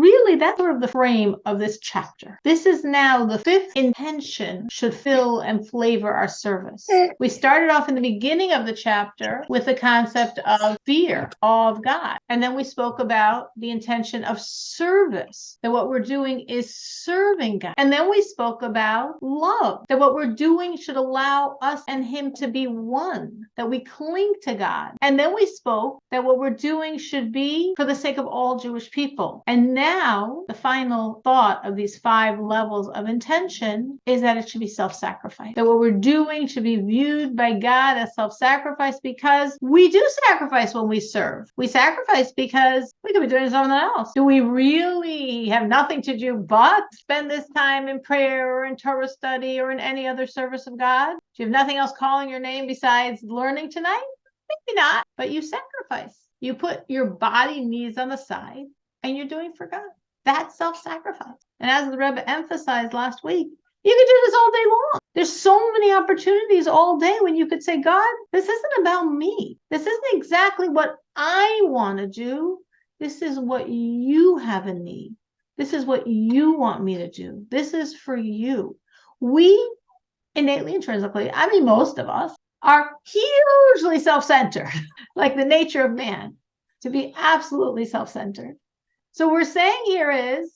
really, that's sort of the frame of this chapter. This is now the fifth intention should fill and flavor our service. We started off in the beginning of the chapter with the concept of fear, awe of God. And then we spoke about the intention of service, that what we're doing is serving God. And then we spoke about love, that what we're doing should allow us and Him to be one, that we cling to God. And then we spoke that what we're doing should be for the sake of all Jewish people. And now the final thought of these 5 levels of intention is that it should be self-sacrifice, that what we're doing should be viewed by God as self-sacrifice, because we do sacrifice when we serve. We sacrifice because we could be doing something else. Do we really have nothing to do but spend this time in prayer or in Torah study or in any other service of God? Do you have nothing else calling your name besides learning tonight? Maybe not, but you sacrifice. You put your body needs on the side and you're doing for God. That's self-sacrifice. And as the Rebbe emphasized last week, you can do this all day long. There's so many opportunities all day when you could say, God, this isn't about me. This isn't exactly what I want to do. This is what you have a need. This is what you want me to do. This is for you. We innately, intrinsically, I mean, most of us are hugely self-centered, like the nature of man, to be absolutely self-centered. So we're saying here is,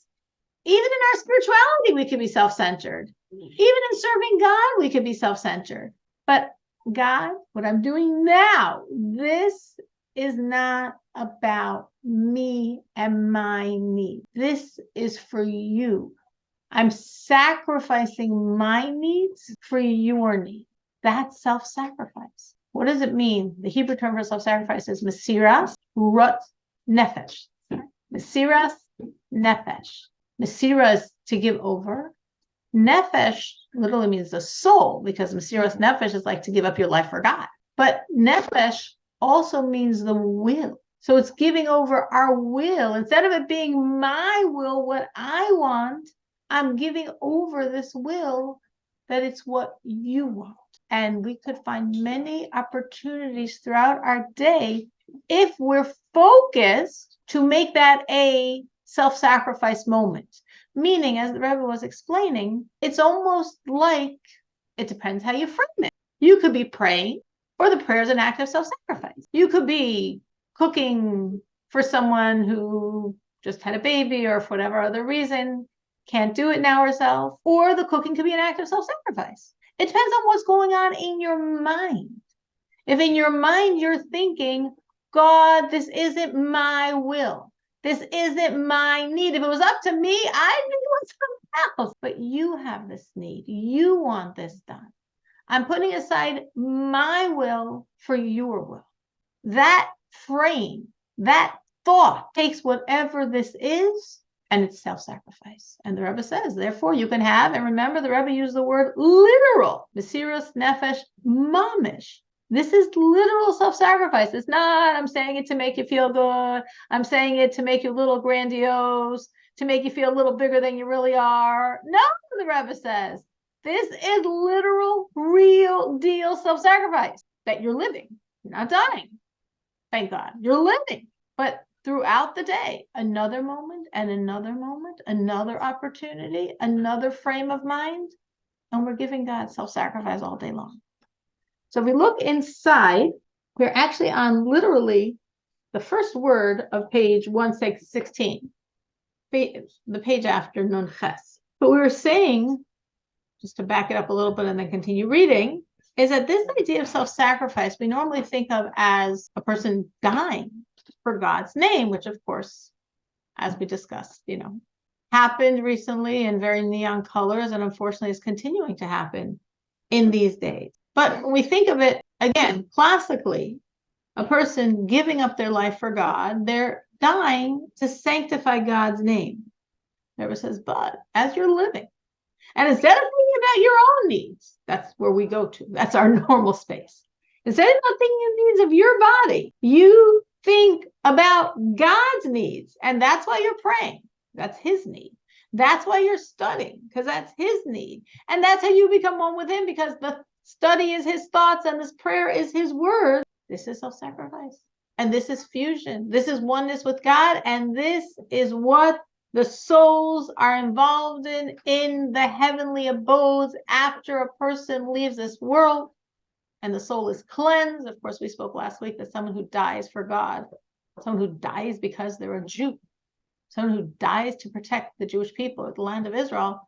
even in our spirituality, we can be self-centered. Even in serving God, we can be self-centered. But God, what I'm doing now, this is not about me and my need. This is for you. I'm sacrificing my needs for your needs. That's self-sacrifice. What does it mean? The Hebrew term for self-sacrifice is mesiras rut nefesh. Mesiras nefesh. Mesira is to give over. Nefesh literally means the soul, because mesiras nefesh is like to give up your life for God. But nefesh also means the will. So it's giving over our will. Instead of it being my will, what I want, I'm giving over this will that it's what you want. And we could find many opportunities throughout our day if we're focused to make that a self-sacrifice moment. Meaning, as the Rebbe was explaining, it's almost like, it depends how you frame it. You could be praying, or the prayer is an act of self-sacrifice. You could be cooking for someone who just had a baby, or for whatever other reason can't do it now herself, or the cooking could be an act of self-sacrifice. It depends on what's going on in your mind. If in your mind you're thinking, God, this isn't my will. This isn't my need. If it was up to me, I'd be doing something else. But you have this need. You want this done. I'm putting aside my will for your will. That frame, that thought takes whatever this is, and it's self-sacrifice. And the Rebbe says, therefore, you can have, and remember, the Rebbe used the word literal, mesiras nefesh mamish. This is literal self-sacrifice. It's not, I'm saying it to make you feel good. I'm saying it to make you a little grandiose, to make you feel a little bigger than you really are. No, the Rebbe says, this is literal, real deal self-sacrifice that you're living. You're not dying. Thank God. You're living. But throughout the day, another moment and another moment, another opportunity, another frame of mind, and we're giving God self-sacrifice all day long. So if we look inside, we're actually on literally the first word of page 116, the page after Nun Ches. But we were saying, just to back it up a little bit and then continue reading, is that this idea of self-sacrifice we normally think of as a person dying for God's name, which of course, as we discussed, happened recently in very neon colors, and unfortunately is continuing to happen in these days. But when we think of it, again, classically, a person giving up their life for God, they're dying to sanctify God's name. Never says, but as you're living, and instead of thinking about your own needs, that's where we go to. That's our normal space. Instead of thinking of the needs of your body, you think about God's needs, and that's why you're praying. That's His need. That's why you're studying, because that's His need. And that's how you become one with Him, because the study is His thoughts and this prayer is His word. This is self-sacrifice. And this is fusion. This is oneness with God. And this is what the souls are involved in the heavenly abodes after a person leaves this world and the soul is cleansed. Of course, we spoke last week that someone who dies for God, someone who dies because they're a Jew, someone who dies to protect the Jewish people, the land of Israel,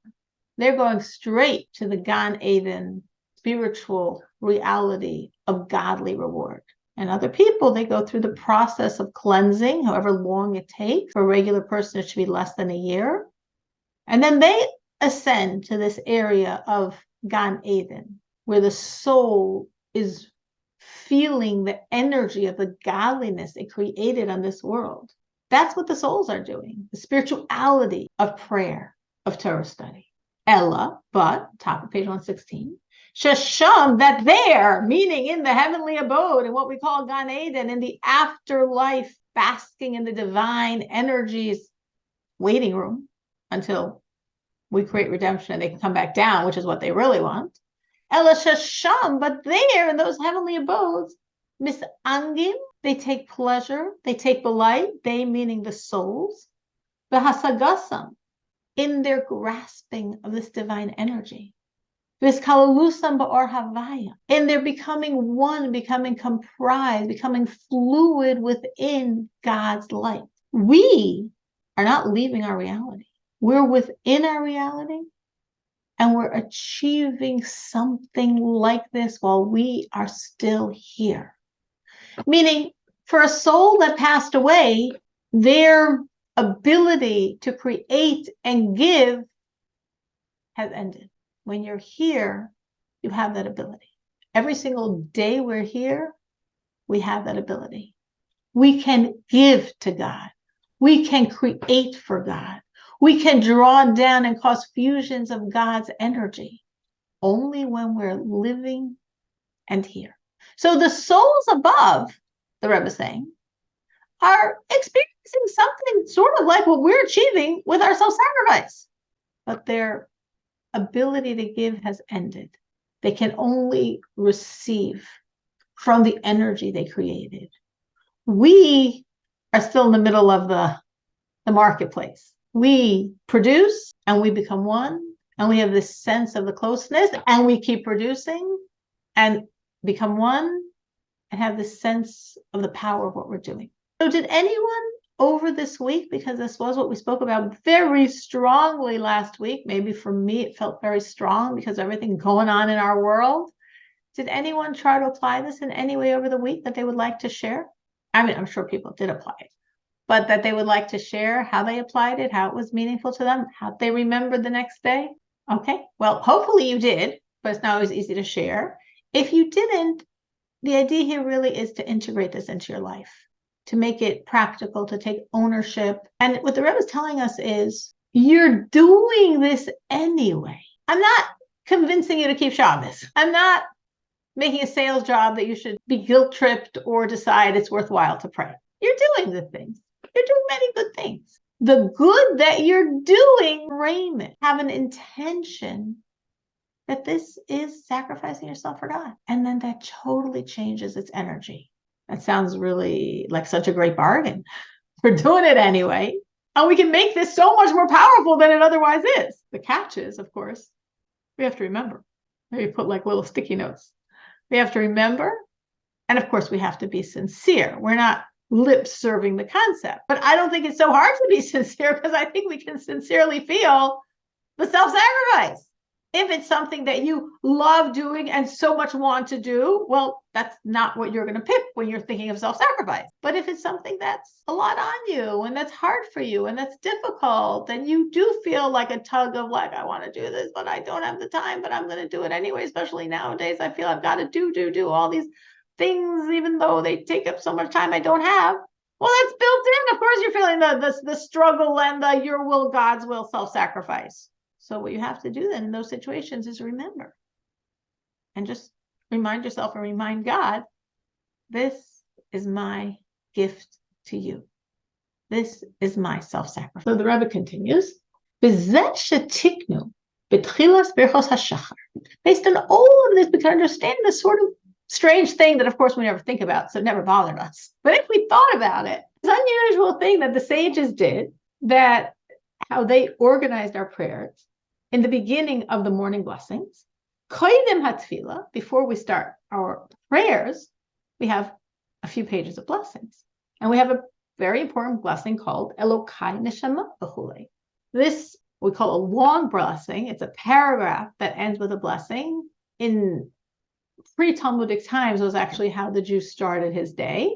they're going straight to the Gan Eden spiritual reality of godly reward. And other people, they go through the process of cleansing, however long it takes. For a regular person, it should be less than a year. And then they ascend to this area of Gan Eden, where the soul is feeling the energy of the godliness it created on this world. That's what the souls are doing, the spirituality of prayer, of Torah study. Ella, but, top of page 116, Shasham, that there, meaning in the heavenly abode, in what we call Gan Eden, in the afterlife, basking in the divine energies, waiting room until we create redemption and they can come back down, which is what they really want. Ella Shasham, but there, in those heavenly abodes, misangim, they take pleasure, they take delight, they meaning the souls, v'hasagasam, in their grasping of this divine energy. V'iskalalusam ba'or havaya, in their becoming one, becoming comprised, becoming fluid within God's light. We are not leaving our reality. We're within our reality, and we're achieving something like this while we are still here. Meaning, for a soul that passed away, their ability to create and give has ended. When you're here, you have that ability. Every single day we're here, we have that ability. We can give to God. We can create for God. We can draw down and cause fusions of God's energy only when we're living and here. So the souls above, the Rebbe is saying, are experiencing something sort of like what we're achieving with our self-sacrifice. But their ability to give has ended. They can only receive from the energy they created. We are still in the middle of the marketplace. We produce and we become one, and we have this sense of the closeness, and we keep producing and become one and have this sense of the power of what we're doing. So did anyone over this week, because this was what we spoke about very strongly last week, maybe for me it felt very strong because of everything going on in our world, did anyone try to apply this in any way over the week that they would like to share? I mean, I'm sure people did apply it, but that they would like to share how they applied it, how it was meaningful to them, how they remembered the next day. Okay, well, hopefully you did, but it's not always easy to share. If you didn't, the idea here really is to integrate this into your life, to make it practical, to take ownership. And what the Rebbe is telling us is, you're doing this anyway. I'm not convincing you to keep Shabbos. I'm not making a sales job that you should be guilt-tripped or decide it's worthwhile to pray. You're doing the things. You're doing many good things. The good that you're doing, Raymond, have an intention that this is sacrificing yourself for God. And then that totally changes its energy. That sounds really like such a great bargain. We're doing it anyway. And we can make this so much more powerful than it otherwise is. The catch is, of course, we have to remember. Maybe put like little sticky notes. We have to remember. And of course, we have to be sincere. We're not lip serving the concept. But I don't think it's so hard to be sincere, because I think we can sincerely feel the self-sacrifice. If it's something that you love doing and so much want to do, well, that's not what you're going to pick when you're thinking of self-sacrifice. But if it's something that's a lot on you and that's hard for you and that's difficult, and you do feel like a tug of like, I want to do this, but I don't have the time, but I'm going to do it anyway, especially nowadays. I feel I've got to do all these things, even though they take up so much time I don't have. Well, that's built in. Of course, you're feeling the struggle and the your will, God's will, self-sacrifice. So what you have to do then in those situations is remember and just remind yourself and remind God, this is my gift to you. This is my self-sacrifice. So the Rebbe continues, based on all of this, we can understand this sort of strange thing that, of course, we never think about, so it never bothered us. But if we thought about it, it's an unusual thing that the sages did that how they organized our prayers in the beginning of the morning blessings. Koidem hatfila, before we start our prayers, we have a few pages of blessings. And we have a very important blessing called Elokai Neshama B'chule. This we call a long blessing. It's a paragraph that ends with a blessing. In pre-Talmudic times, it was actually how the Jew started his day.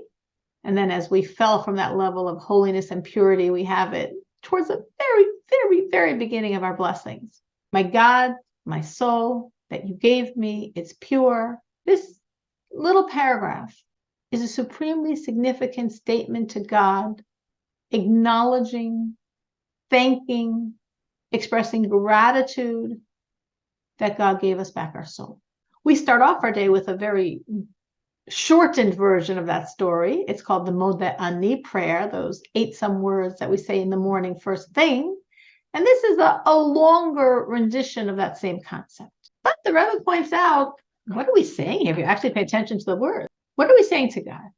And then as we fell from that level of holiness and purity, we have it towards the very, very, very beginning of our blessings. My God, my soul that you gave me, it's pure. This little paragraph is a supremely significant statement to God, acknowledging, thanking, expressing gratitude that God gave us back our soul. We start off our day with a very shortened version of that story. It's called the Modeh Ani prayer, those 8-some words that we say in the morning first thing. And this is a longer rendition of that same concept. But the Rebbe points out, what are we saying here? If you actually pay attention to the words, what are we saying to God?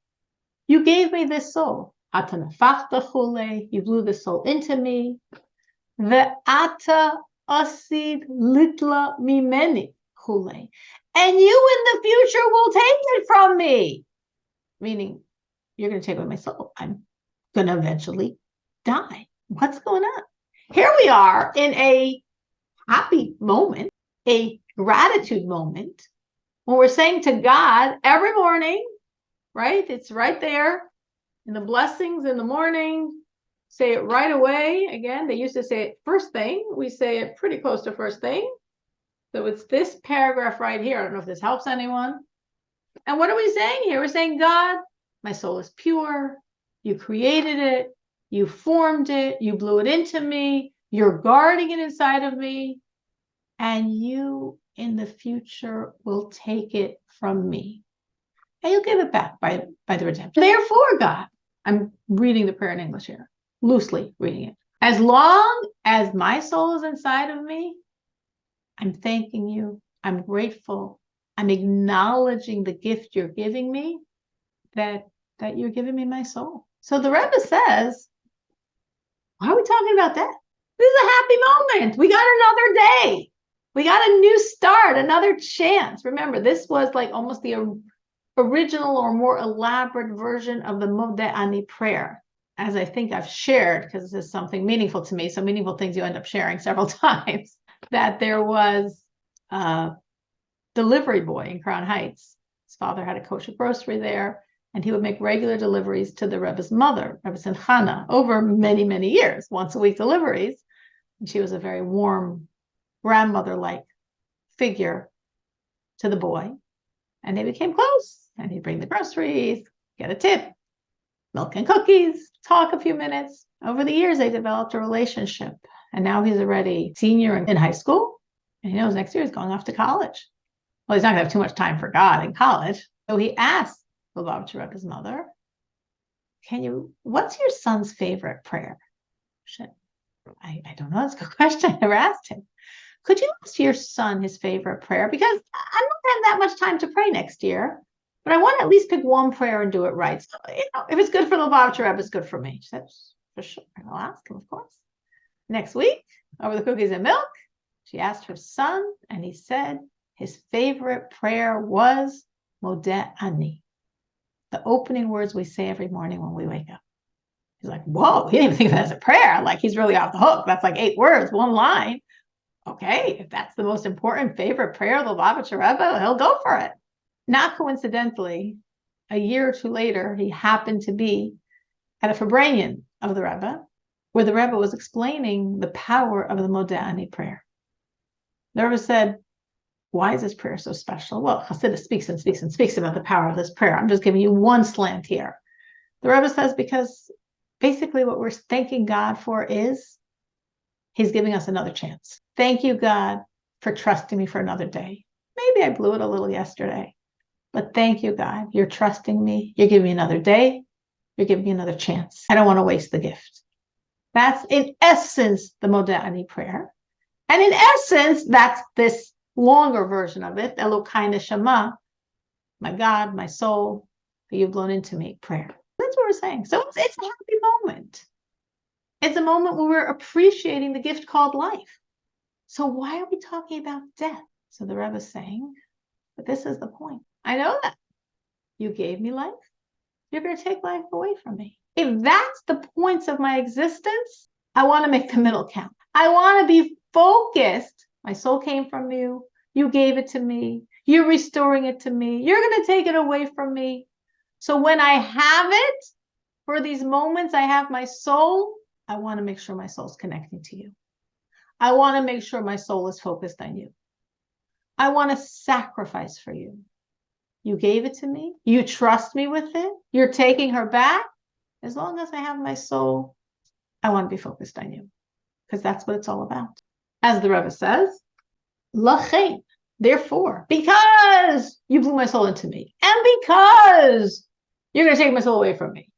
You gave me this soul. Ata nafachta chule. You blew the soul into me. Ve'ata asid litla mimeni chule. And you in the future will take it from me. Meaning, you're going to take away my soul. I'm going to eventually die. What's going on? Here we are in a happy moment, a gratitude moment, when we're saying to God every morning, right? It's right there in the blessings in the morning. Say it right away. Again, they used to say it first thing. We say it pretty close to first thing. So it's this paragraph right here. I don't know if this helps anyone. And what are we saying here? We're saying, God, my soul is pure. You created it. You formed it. You blew it into me. You're guarding it inside of me. And you in the future will take it from me. And you'll give it back by the redemption. Therefore, God, I'm reading the prayer in English here, loosely reading it. As long as my soul is inside of me, I'm thanking you. I'm grateful. I'm acknowledging the gift you're giving me, that you're giving me my soul. So the Rebbe says, why are we talking about that? This is a happy moment. We got another day. We got a new start, another chance. Remember, this was like almost the original or more elaborate version of the Modeh Ani prayer, as I think I've shared, because this is something meaningful to me. So meaningful things you end up sharing several times. That there was a delivery boy in Crown Heights. His father had a kosher grocery there, and he would make regular deliveries to the Rebbe's mother, Rebbe Simchana, over many, many years, once a week deliveries. And she was a very warm, grandmother-like figure to the boy. And they became close. And he'd bring the groceries, get a tip, milk and cookies, talk a few minutes. Over the years, they developed a relationship. And now he's already senior in high school. And he knows next year he's going off to college. Well, he's not going to have too much time for God in college. So he asked the Lubavitcher Rebbe's mother, what's your son's favorite prayer? I don't know. That's a good question. I never asked him. Could you ask your son his favorite prayer? Because I'm not going to have that much time to pray next year. But I want to at least pick one prayer and do it right. So, if it's good for the Lubavitcher Rebbe, it's good for me. She said, for sure. I'll ask him, of course. Next week, over the cookies and milk, she asked her son, and he said his favorite prayer was Modeh Ani, the opening words we say every morning when we wake up. He's like, whoa, he didn't even think of that as a prayer. Like, he's really off the hook. That's like 8 words, one line. Okay, if that's the most important favorite prayer of the Lubavitcher Rebbe, he'll go for it. Not coincidentally, a year or two later, he happened to be at a Farbrengen of the Rebbe, where the Rebbe was explaining the power of the Modeh Ani prayer. The Rebbe said, why is this prayer so special? Well, Chassidus speaks and speaks and speaks about the power of this prayer. I'm just giving you one slant here. The Rebbe says, because basically what we're thanking God for is he's giving us another chance. Thank you, God, for trusting me for another day. Maybe I blew it a little yesterday, but thank you, God. You're trusting me. You're giving me another day. You're giving me another chance. I don't want to waste the gift. That's in essence the Modeh Ani prayer. And in essence, that's this longer version of it, Elokai Neshama, my God, my soul, that you've blown into me, prayer. That's what we're saying. So it's a happy moment. It's a moment where we're appreciating the gift called life. So why are we talking about death? So the Rebbe is saying, but this is the point. I know that you gave me life. You're going to take life away from me. If that's the points of my existence, I want to make the middle count. I want to be focused. My soul came from you. You gave it to me. You're restoring it to me. You're going to take it away from me. So when I have it, for these moments I have my soul, I want to make sure my soul's connecting to you. I want to make sure my soul is focused on you. I want to sacrifice for you. You gave it to me. You trust me with it. You're taking her back. As long as I have my soul, I want to be focused on you, because that's what it's all about. As the Rebbe says, Lachein, therefore, because you blew my soul into me, and because you're going to take my soul away from me.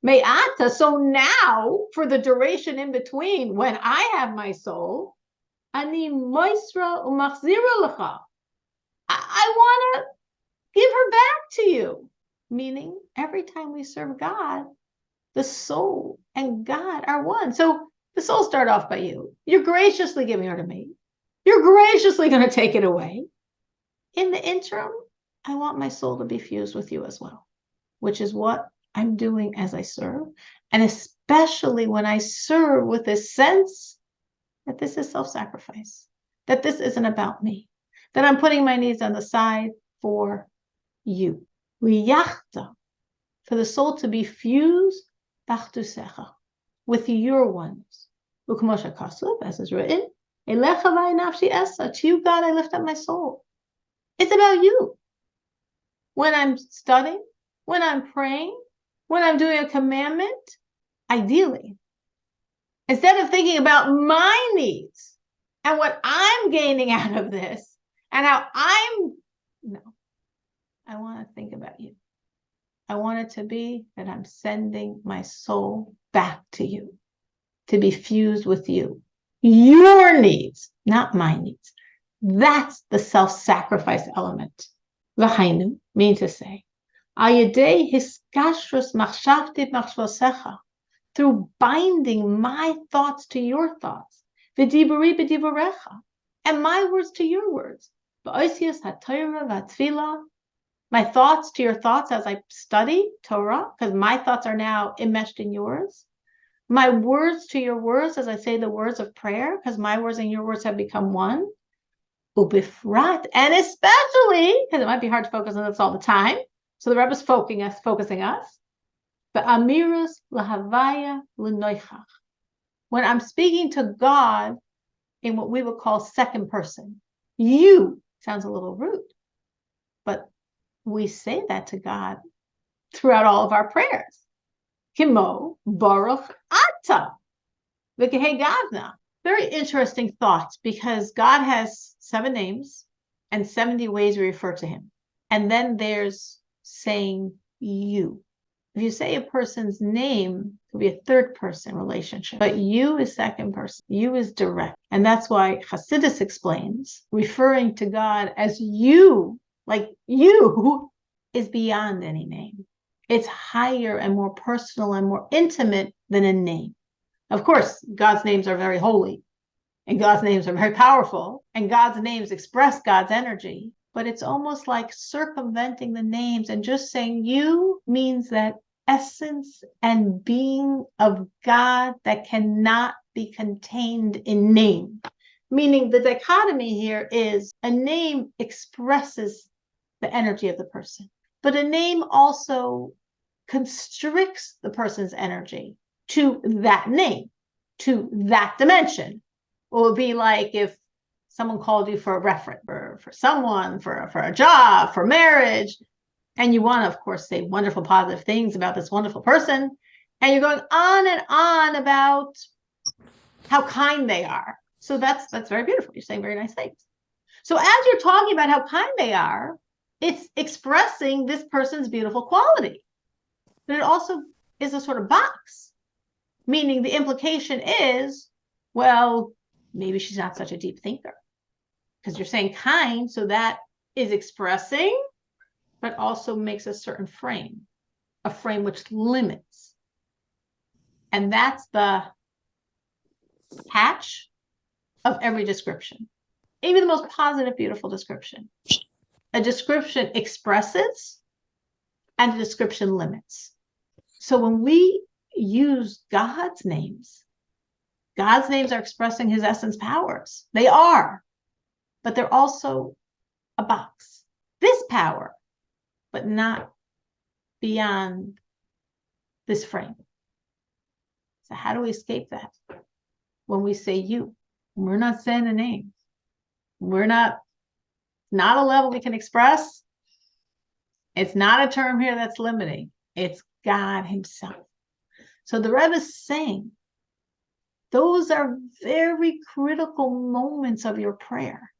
Me'ata, so now, for the duration in between, when I have my soul, ani moisra umachzira lecha. I want to give her back to you. Meaning, every time we serve God, the soul and God are one. So the soul started off by you. You're graciously giving her to me. You're graciously going to take it away. In the interim, I want my soul to be fused with you as well, which is what I'm doing as I serve. And especially when I serve with this sense that this is self-sacrifice, that this isn't about me, that I'm putting my needs on the side for you. Liyachta, for the soul to be fused with your ones. As is written, to you, God, I lift up my soul. It's about you. When I'm studying, when I'm praying, when I'm doing a commandment, ideally, instead of thinking about my needs and what I'm gaining out of this and how I want to think about you. I want it to be that I'm sending my soul back to you, to be fused with you. Your needs, not my needs. That's the self-sacrifice element. V'hainu, mean to say, ayedei hiskashrus machshavti machshvosecha, through binding my thoughts to your thoughts, v'diburi b'diburecha, and my words to your words, v'oisius haTorah v'atfilah, my thoughts to your thoughts as I study Torah, because my thoughts are now enmeshed in yours. My words to your words as I say the words of prayer, because my words and your words have become one. Ubifrat, and especially, because it might be hard to focus on this all the time, so the Rebbe is focusing us. But amirus lahavaya l'noichach. When I'm speaking to God in what we would call second person, you sounds a little rude, but we say that to God throughout all of our prayers. Kimo baruch ata v'kehei gavna. Very interesting thoughts, because God has 7 names and 70 ways we refer to him. And then there's saying you. If you say a person's name, it could be a third person relationship, but you is second person. You is direct. And that's why Hasidus explains, referring to God as you, like you, is beyond any name. It's higher and more personal and more intimate than a name. Of course, God's names are very holy, and God's names are very powerful, and God's names express God's energy, but it's almost like circumventing the names and just saying you means that essence and being of God that cannot be contained in name. Meaning the dichotomy here is a name expresses the energy of the person, but a name also constricts the person's energy to that name, to that dimension. It would be like if someone called you for a reference, for someone, for a job, for marriage, and you want to, of course, say wonderful, positive things about this wonderful person, and you're going on and on about how kind they are. So that's very beautiful. You're saying very nice things. So as you're talking about how kind they are, it's expressing this person's beautiful quality. But it also is a sort of box, meaning the implication is, well, maybe she's not such a deep thinker, because you're saying kind, so that is expressing, but also makes a certain frame, a frame which limits. And that's the catch of every description. Even the most positive, beautiful description. A description expresses and a description limits. So when we use God's names are expressing his essence powers. They are, but they're also a box. This power, but not beyond this frame. So how do we escape that? When we say you, we're not saying a name. We're not a level we can express. It's not a term here that's limiting. It's God himself. So the Rebbe is saying, those are very critical moments of your prayer.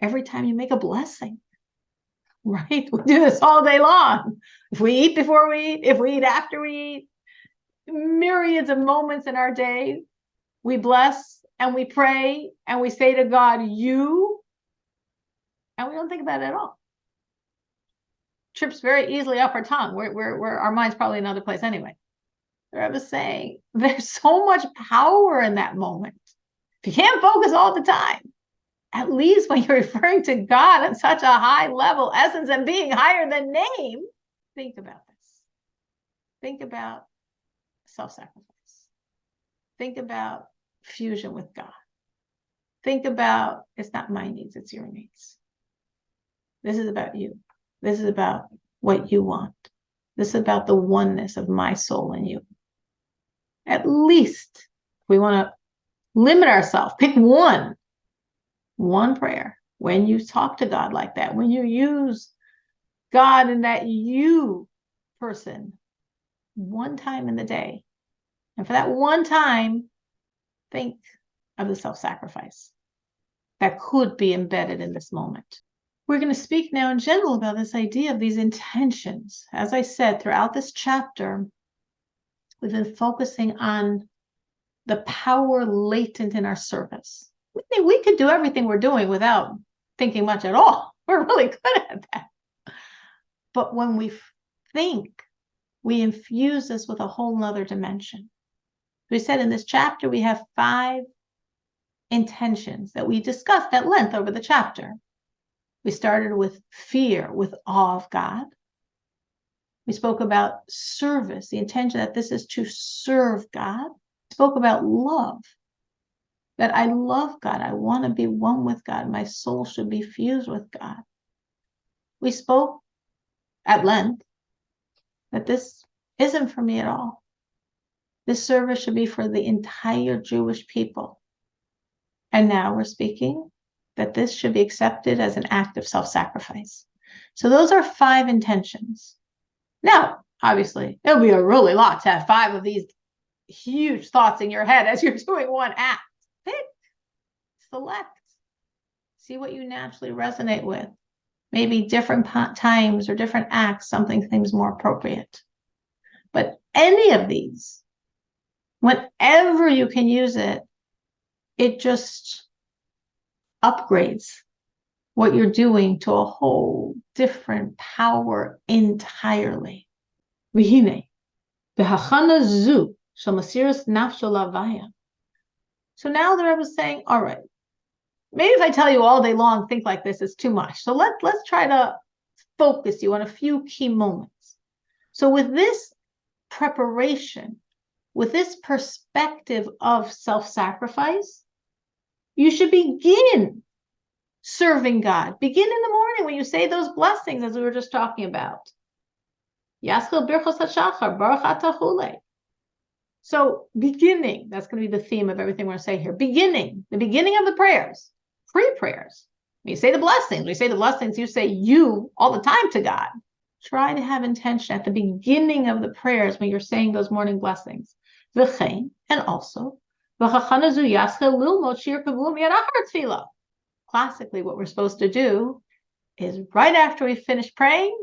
Every time you make a blessing, right? We do this all day long. If we eat before we eat, if we eat after we eat, myriads of moments in our day, we bless and we pray and we say to God, you, and we don't think about it at all. Trips very easily off our tongue. Where our mind's probably in another place anyway. The Rebbe is saying there's so much power in that moment. If you can't focus all the time, at least when you're referring to God at such a high level, essence, and being higher than name, think about this. Think about self-sacrifice. Think about fusion with God. Think about, it's not my needs, it's your needs. This is about you. This is about what you want. This is about the oneness of my soul and you. At least we want to limit ourselves. Pick one prayer. When you talk to God like that, when you use God in that you person, one time in the day. And for that one time, think of the self-sacrifice that could be embedded in this moment. We're going to speak now in general about this idea of these intentions. As I said, throughout this chapter, we've been focusing on the power latent in our service. We could do everything we're doing without thinking much at all. We're really good at that. But when we think, we infuse this with a whole nother dimension. We said in this chapter, we have 5 intentions that we discussed at length over the chapter. We started with fear, with awe of God. We spoke about service, the intention that this is to serve God. We spoke about love, that I love God. I want to be one with God. My soul should be fused with God. We spoke at length that this isn't for me at all. This service should be for the entire Jewish people. And now we're speaking that this should be accepted as an act of self-sacrifice. So those are 5 intentions. Now, obviously, it'll be a really lot to have 5 of these huge thoughts in your head as you're doing one act. Pick, select, see what you naturally resonate with. Maybe different times or different acts, something seems more appropriate. But any of these, whenever you can use it, it just upgrades what you're doing to a whole different power entirely. So now the Rebbe is saying, all right, maybe if I tell you all day long, think like this is too much. So let's try to focus you on a few key moments. So with this preparation, with this perspective of self-sacrifice, you should begin serving God. Begin in the morning when you say those blessings, as we were just talking about. So beginning, that's going to be the theme of everything we're going to say here. Beginning, the beginning of the prayers, pre-prayers. When you say the blessings, you say you all the time to God. Try to have intention at the beginning of the prayers when you're saying those morning blessings. And also, classically, what we're supposed to do is right after we finish praying,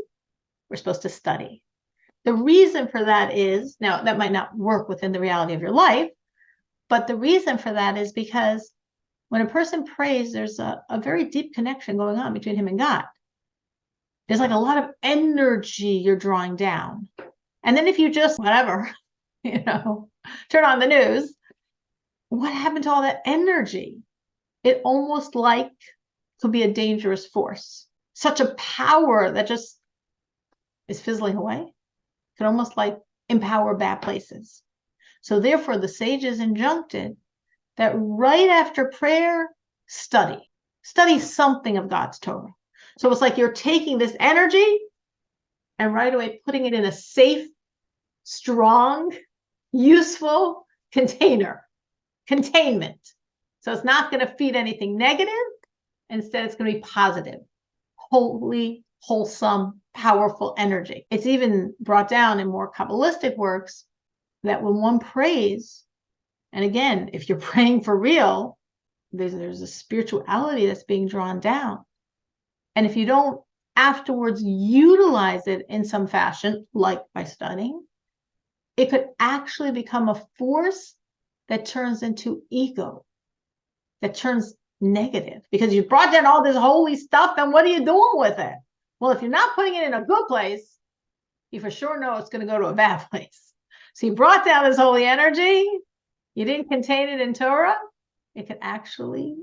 we're supposed to study. The reason for that is, now that might not work within the reality of your life, but the reason for that is because when a person prays, there's a very deep connection going on between him and God. There's like a lot of energy you're drawing down. And then if you just, whatever, turn on the news. What happened to all that energy? It almost like could be a dangerous force. Such a power that just is fizzling away. Could almost like empower bad places. So therefore, the sages injuncted that right after prayer, study something of God's Torah. So it's like you're taking this energy and right away putting it in a safe, strong, useful containment. So it's not going to feed anything negative. Instead, it's going to be positive, holy, wholesome, powerful energy. It's even brought down in more Kabbalistic works that when one prays, and again, if you're praying for real, there's a spirituality that's being drawn down. And if you don't afterwards utilize it in some fashion, like by studying, it could actually become a force that turns into ego, that turns negative, because you brought down all this holy stuff, and what are you doing with it? Well, if you're not putting it in a good place, you for sure know it's going to go to a bad place. So you brought down this holy energy, you didn't contain it in Torah, it could actually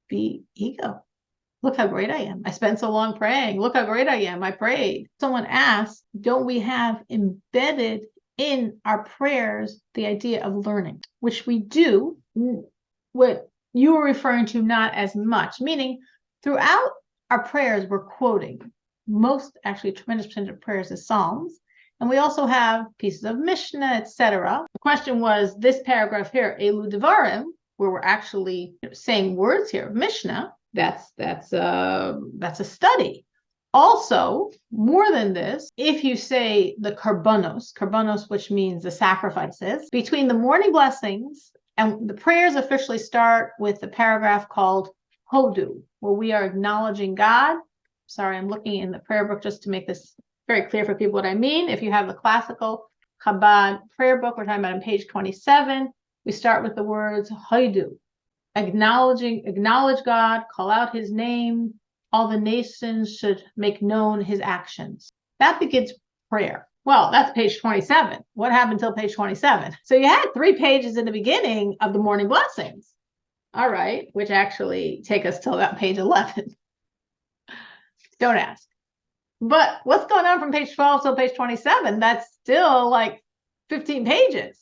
be ego. Look how great I am. I spent so long praying. Look how great I am. I prayed. Someone asked, don't we have embedded in our prayers the idea of learning, which we do. What you were referring to, not as much, meaning throughout our prayers, we're quoting most, actually, a tremendous percentage of prayers is Psalms. And we also have pieces of Mishnah, etc. The question was this paragraph here, Elu Devarim, where we're actually saying words here of Mishnah. That's a study. Also, more than this, if you say the karbanos, which means the sacrifices, between the morning blessings and the prayers officially start with the paragraph called Hodu, where we are acknowledging God. Sorry, I'm looking in the prayer book just to make this very clear for people what I mean. If you have the classical Chabad prayer book, we're talking about on page 27, we start with the words Hodu, acknowledge God, call out his name. All the nations should make known his actions. That begins prayer. Well, that's page 27. What happened till page 27? So you had 3 pages in the beginning of the morning blessings. All right, which actually take us till about page 11. Don't ask. But what's going on from page 12 till page 27? That's still like 15 pages.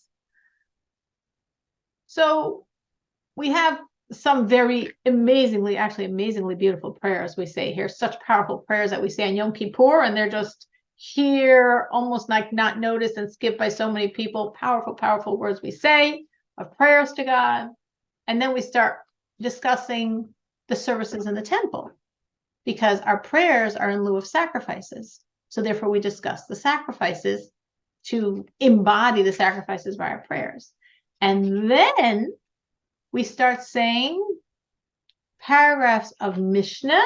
So we have some very amazingly beautiful prayers we say here, such powerful prayers that we say on Yom Kippur, and they're just here, almost like not noticed and skipped by so many people. Powerful, powerful words we say of prayers to God. And then we start discussing the services in the temple, because our prayers are in lieu of sacrifices. So therefore we discuss the sacrifices to embody the sacrifices by our prayers. And then we start saying paragraphs of Mishnah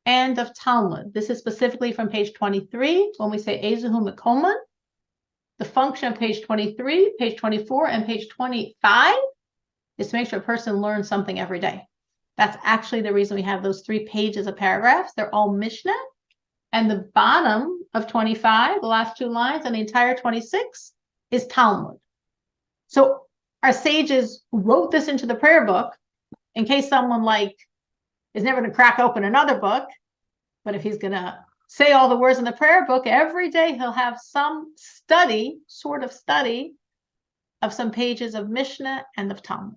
and of Talmud. This is specifically from page 23, when we say Ezuhu Mekoman. The function of page 23, page 24, and page 25 is to make sure a person learns something every day. That's actually the reason we have those 3 pages of paragraphs. They're all Mishnah. And the bottom of 25, the last 2 lines, and the entire 26 is Talmud. So our sages wrote this into the prayer book in case someone is never going to crack open another book. But if he's going to say all the words in the prayer book, every day he'll have some sort of study of some pages of Mishnah and of Talmud.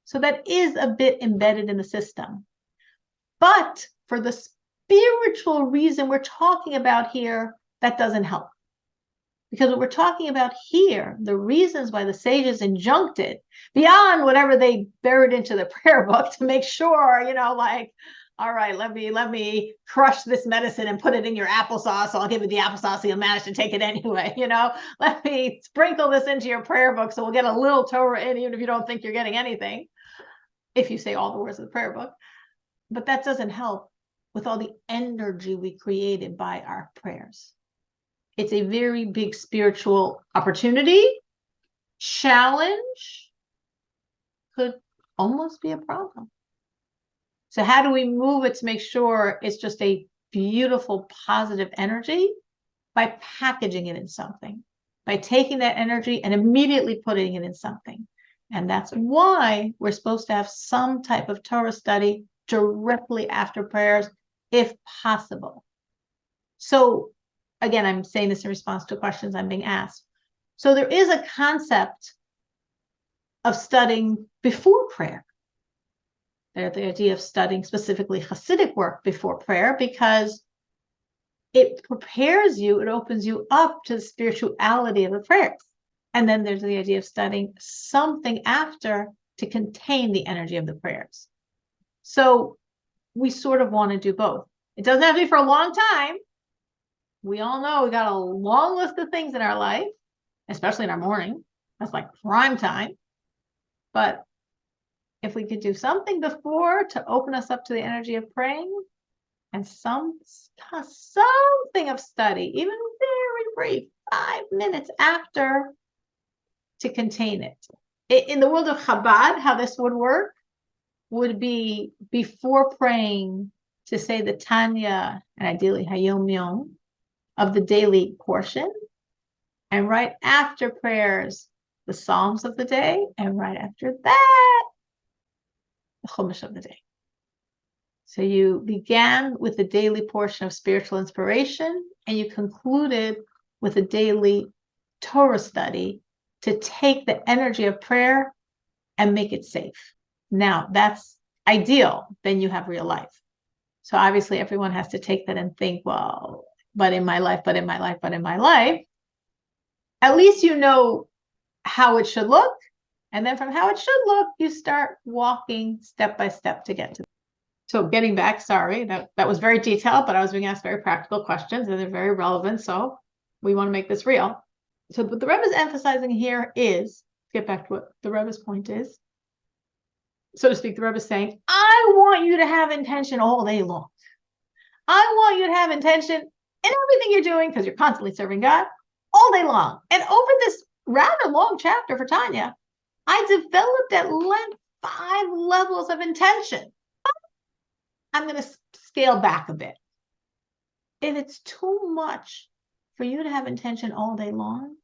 So that is a bit embedded in the system. But for the spiritual reason we're talking about here, that doesn't help. Because what we're talking about here, the reasons why the sages injuncted, beyond whatever they buried into the prayer book to make sure, all right, let me crush this medicine and put it in your applesauce. I'll give you the applesauce, so you'll manage to take it anyway. Let me sprinkle this into your prayer book so we'll get a little Torah in, even if you don't think you're getting anything, if you say all the words of the prayer book. But that doesn't help with all the energy we created by our prayers. It's a very big spiritual opportunity. Challenge could almost be a problem. So how do we move it to make sure it's just a beautiful, positive energy? By packaging it in something. by taking that energy and immediately putting it in something. And that's why we're supposed to have some type of Torah study directly after prayers, if possible. So again, I'm saying this in response to questions I'm being asked. So there is a concept of studying before prayer. There's the idea of studying specifically Hasidic work before prayer, because it prepares you, it opens you up to the spirituality of the prayers. And then there's the idea of studying something after to contain the energy of the prayers. So we sort of want to do both. It doesn't have to be for a long time. We all know we got a long list of things in our life, especially in our morning. That's like prime time. But if we could do something before to open us up to the energy of praying, and something of study, even very brief, 5 minutes after, to contain it. In the world of Chabad, how this would work would be before praying to say the Tanya, and ideally Hayom Yom, of the daily portion, and right after prayers, the Psalms of the day, and right after that, the Chumash of the day. So you began with the daily portion of spiritual inspiration, and you concluded with a daily Torah study to take the energy of prayer and make it safe. Now, that's ideal. Then you have real life. So obviously everyone has to take that and think, well, but in my life, at least you know how it should look. And then from how it should look, you start walking step by step to get to it. So getting back, sorry, that was very detailed, but I was being asked very practical questions and they're very relevant. So we want to make this real. So what the Rebbe is emphasizing here is, get back to what the Rebbe's point is, so to speak. The Rebbe is saying, I want you to have intention all day long. I want you to have intention in everything you're doing, because you're constantly serving God all day long. And over this rather long chapter for Tanya, I developed at length 5 levels of intention. I'm going to scale back a bit. If it's too much for you to have intention all day long,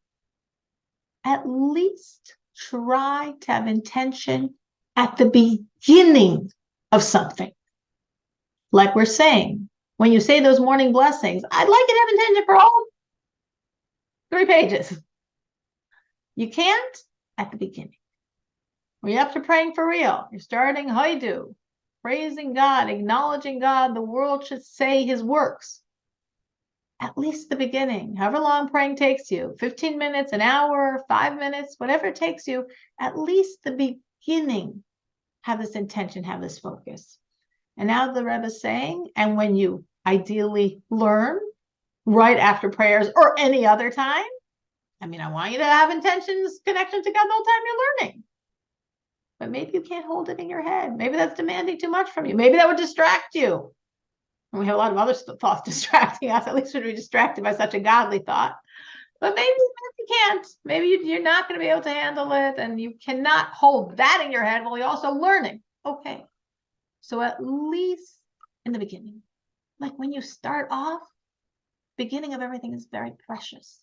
at least try to have intention at the beginning of something. Like we're saying, when you say those morning blessings, I'd like you to have intention for all 3 pages. You can't at the beginning. When you're up to praying for real, you're starting Haidu, praising God, acknowledging God, the world should say his works. At least the beginning, however long praying takes you, 15 minutes, an hour, 5 minutes, whatever it takes you, at least the beginning, have this intention, have this focus. And now the Rebbe is saying, and when you ideally learn right after prayers or any other time, I want you to have intentions, connection to God the whole time you're learning. But maybe you can't hold it in your head. Maybe that's demanding too much from you. Maybe that would distract you. And we have a lot of other thoughts distracting us. At least we'd be distracted by such a godly thought. But maybe you can't. Maybe you're not going to be able to handle it, and you cannot hold that in your head while you're also learning. Okay. So at least in the beginning, like when you start off, beginning of everything is very precious.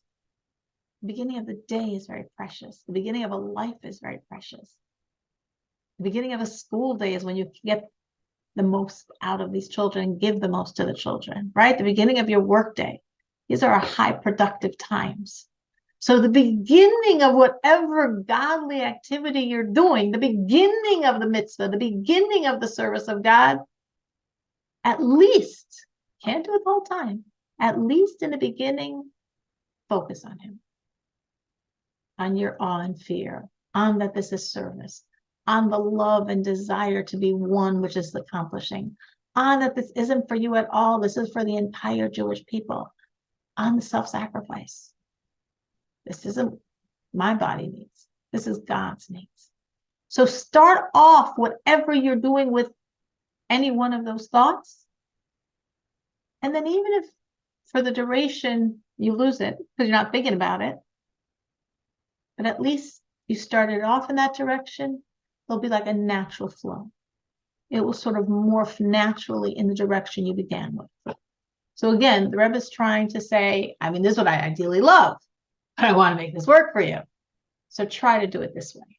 The beginning of the day is very precious. The beginning of a life is very precious. The beginning of a school day is when you get the most out of these children and give the most to the children, right? The beginning of your workday. These are high productive times. So the beginning of whatever godly activity you're doing, the beginning of the mitzvah, the beginning of the service of God, at least, can't do it the whole time, at least in the beginning, focus on him, on your awe and fear, on that this is service, on the love and desire to be one, which is accomplishing, on that this isn't for you at all, this is for the entire Jewish people, on the self-sacrifice. This isn't my body needs, this is God's needs. So start off whatever you're doing with any one of those thoughts. And then even if for the duration you lose it because you're not thinking about it, but at least you started off in that direction, it'll be like a natural flow. It will sort of morph naturally in the direction you began with. So again, the Rebbe is trying to say, this is what I ideally love. but I want to make this work for you. So try to do it this way.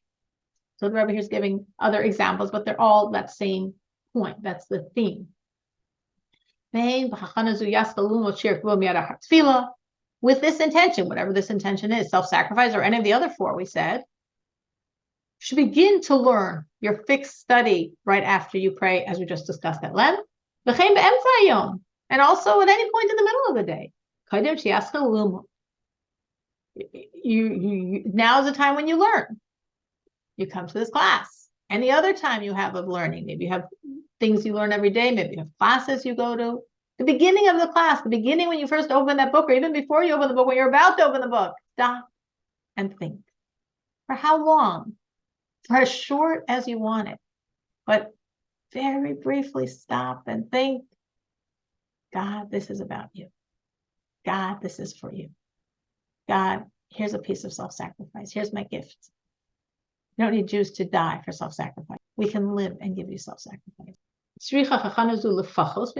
So the Rebbe here is giving other examples, but they're all that same point. That's the theme. With this intention, whatever this intention is, self-sacrifice or any of the other four we said, you should begin to learn your fixed study right after you pray, as we just discussed at length. And also at any point in the middle of the day. Now is the time when you learn. You come to this class. Any other time you have of learning, maybe you have things you learn every day, maybe you have classes you go to. The beginning of the class, the beginning when you first open that book, or even before you open the book, when you're about to open the book, stop and think. For how long? For as short as you want it. But very briefly stop and think, God, this is about you. God, this is for you. God, here's a piece of self-sacrifice. Here's my gift. You don't need Jews to die for self-sacrifice. We can live and give you self-sacrifice. We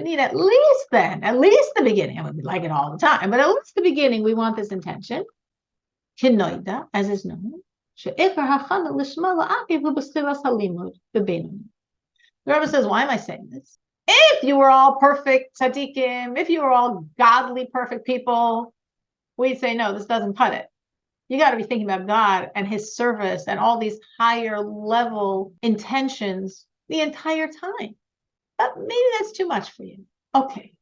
need at least the beginning. I mean, we like it all the time, but at least the beginning, we want this intention. As is known. The Rebbe says, why am I saying this? If you were all perfect tzaddikim, if you were all godly, perfect people, we'd say, no, this doesn't cut it. You got to be thinking about God and his service and all these higher level intentions the entire time. But maybe that's too much for you. Okay.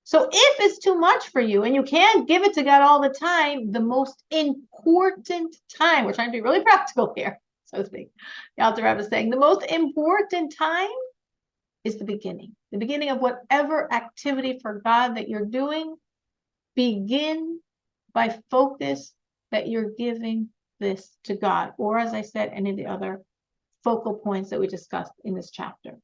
So if it's too much for you and you can't give it to God all the time, the most important time, we're trying to be really practical here, so to speak. The Alter Rebbe is saying the most important time is the beginning of whatever activity for God that you're doing. Begin by focus that you're giving this to God, or as I said, any of the other focal points that we discussed in this chapter.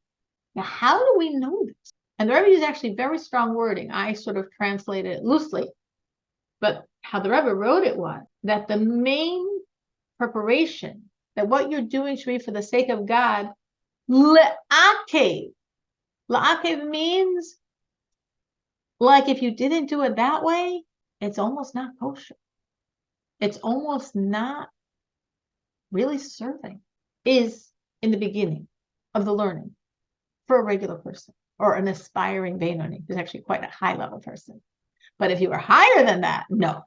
Now, how do we know this? And the Rebbe used actually very strong wording. I sort of translated it loosely, but how the Rebbe wrote it was that the main preparation, that what you're doing should be for the sake of God, le'akev. Le'akev means like if you didn't do it that way, it's almost not kosher. It's almost not really serving, is in the beginning of the learning for a regular person or an aspiring Beinoni, who's actually quite a high level person. But if you were higher than that, no,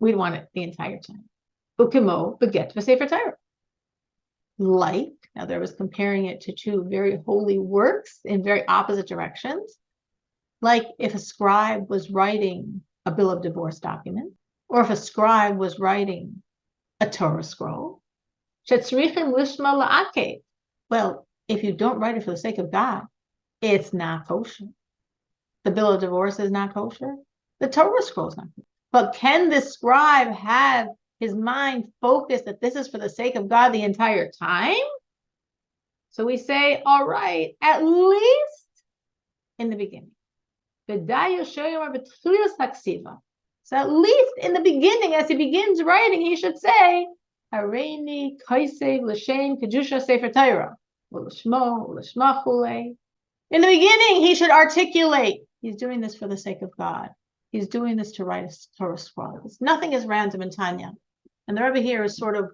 we'd want it the entire time. Ukimo beget v'sefer Torah. Like, now there was comparing it to two very holy works in very opposite directions. Like if a scribe was writing a bill of divorce document, or if a scribe was writing a Torah scroll. Well, if you don't write it for the sake of God, it's not kosher. The bill of divorce is not kosher. The Torah scroll is not kosher. But can this scribe have his mind focused that this is for the sake of God the entire time? So we say, all right, at least in the beginning. So at least in the beginning, as he begins writing, he should say, Hareini kaisev l'shem kedusha sefer Torah. In the beginning, he should articulate, he's doing this for the sake of God. He's doing this to write a Torah scroll. Nothing is random in Tanya. And the Rebbe here is sort of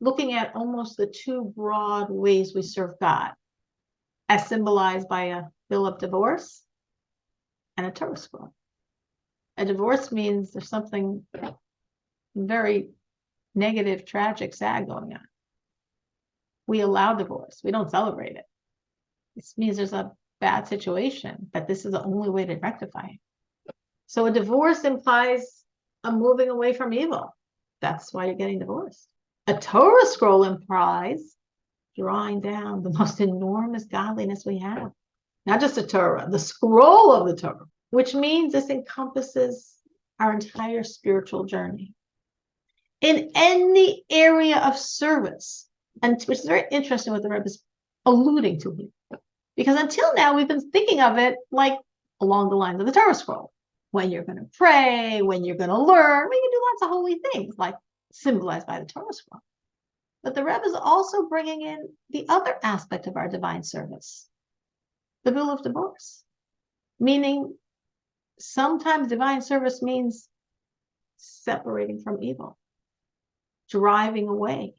looking at almost the two broad ways we serve God, as symbolized by a bill of divorce and a Torah scroll. A divorce means there's something very negative, tragic, sad going on. We allow divorce. We don't celebrate it. This means there's a bad situation, that this is the only way to rectify it. So a divorce implies a moving away from evil. That's why you're getting divorced. A Torah scroll implies drawing down the most enormous godliness we have. Not just a Torah, the scroll of the Torah, which means this encompasses our entire spiritual journey. In any area of service, and which is very interesting what the Rebbe is alluding to here. Because until now, we've been thinking of it like along the lines of the Torah scroll. When you're going to pray, when you're going to learn, we can do lots of holy things, like symbolized by the Torah scroll. But the Rebbe is also bringing in the other aspect of our divine service, the bill of divorce. Meaning, sometimes divine service means separating from evil, driving away,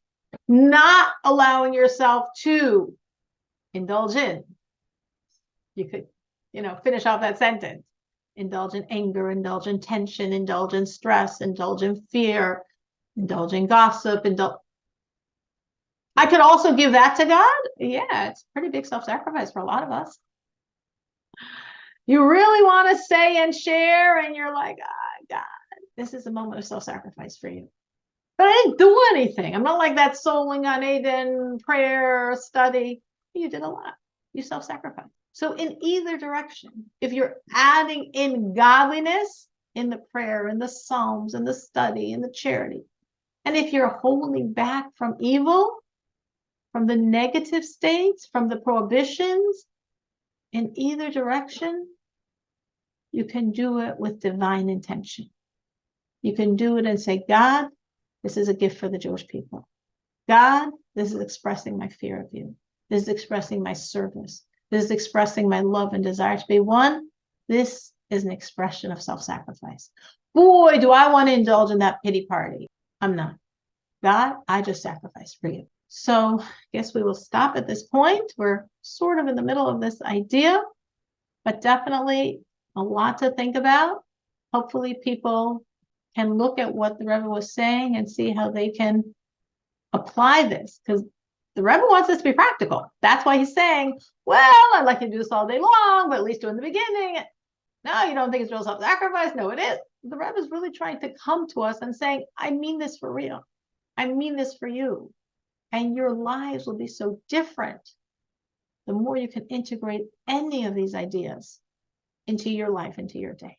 not allowing yourself to indulge in. You could, finish off that sentence. Indulge in anger, indulge in tension, indulge in stress, indulge in fear, indulge in gossip, I could also give that to God. Yeah, it's pretty big self-sacrifice for a lot of us. You really want to say and share, and you're like, God, this is a moment of self-sacrifice for you. But I didn't do anything. I'm not like that souling on Aiden prayer study. You did a lot. You self-sacrificed. So in either direction, if you're adding in godliness in the prayer, in the Psalms, in the study, in the charity, and if you're holding back from evil, from the negative states, from the prohibitions, in either direction, you can do it with divine intention. You can do it and say, God, this is a gift for the Jewish people. God, this is expressing my fear of you. This is expressing my service. This is expressing my love and desire to be one. This is an expression of self-sacrifice. Boy, do I want to indulge in that pity party. I'm not. God, I just sacrificed for you. So I guess we will stop at this point. We're sort of in the middle of this idea, but definitely a lot to think about. Hopefully people can look at what the Rebbe was saying and see how they can apply this, because the Rebbe wants us to be practical. That's why he's saying, well, I'd like to do this all day long, but at least do it in the beginning. No, you don't think it's real self-sacrifice? No, it is. The Rebbe is really trying to come to us and saying, I mean this for real. I mean this for you. And your lives will be so different the more you can integrate any of these ideas into your life, into your day.